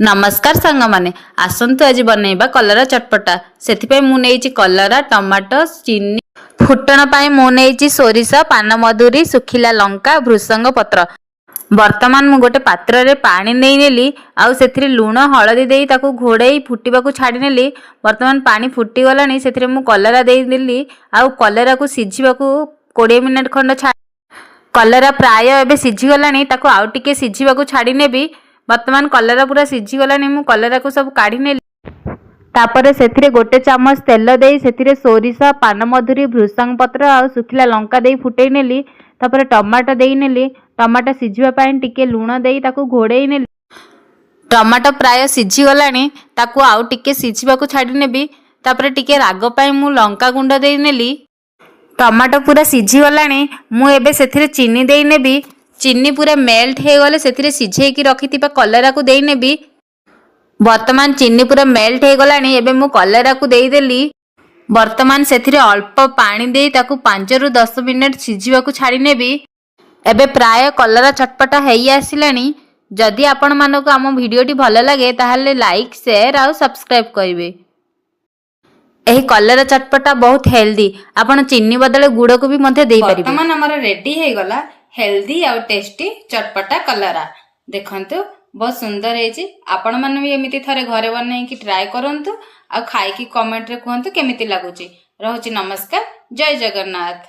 नमस्कार सांग माने आसंतु आज बनैबा कलरा चटपटा से मु कलरा टमाटो चीनी फुटण पाई मु सोरिष पान मधुरी सुखिला लंका भृसंग पत्र वर्तमान मु गोटे पात्र रे पानी नहीं नेली आउ से लुण हलदी दे ताकू घोड़े फुटवा छाड़ी नेली। वर्तमान पानी फुटी गलानी से मु कलरा दे देली आउ कलरा को सिझा 20 मिनट खंड छा कलरा प्राय एबे सिझी गलानी ताकू आउ टिके सिझा छाड़ी नेबी। वर्तमान कलरा पूरा सिझी गलानी मु कलरा को सब काढ़ी नेली। तापर से गोटे चामच तेल दे से सोरिष पान मधुरी भृसंग पत्र आ सुखिला लंका दे फुटई नेली। तापर टमाटो दे नेली। टमाटो सिझिबा पई टिके लूण दे ताकू घोड़े नेली। टमाटो प्राय सिझी गलानी ताकू आउ टिके सिझिबा छाड़ी नेबी। तापर टिके राग पई मु लंका गुंड दे नेली। टमाटो पूरा सिझी गलानी मु एबे सेथिरे चीनी दे नेबी। चीनी पूरा मेल्ट हो गले से सिझेकी रखिथिबा कलरा को दे नेबी। वर्तमान चीनी पूरा मेल्ट हो गलानी एबे मु कलरा को दे देली। वर्तमान सेथिरे अल्प पानी दे ताकू 5 रु 10 मिनिट सिझिबा छाड़ी नेबी। एबे प्राय कलरा चटपटा हेई आसिलानी। जदि आपण मानको आम वीडियोटी भल लगे ताहले लाइक शेयर और सब्सक्राइब करिवे। एही कलरा चटपटा बहुत हेल्दी आपण चीनी बदले गुड़ को भी मध्य दे परिबे। वर्तमान हमर रेडी हे गला हेल्दी और टेस्टी चटपटा कलरा देखंतु बहुत सुंदर है। आपण मन भी एमिति थरे घरे बनै कि ट्राई करंतु आ खाई कि कमेंट रे कहंतु केमिति लागुची। रहउची नमस्कार जय जगन्नाथ।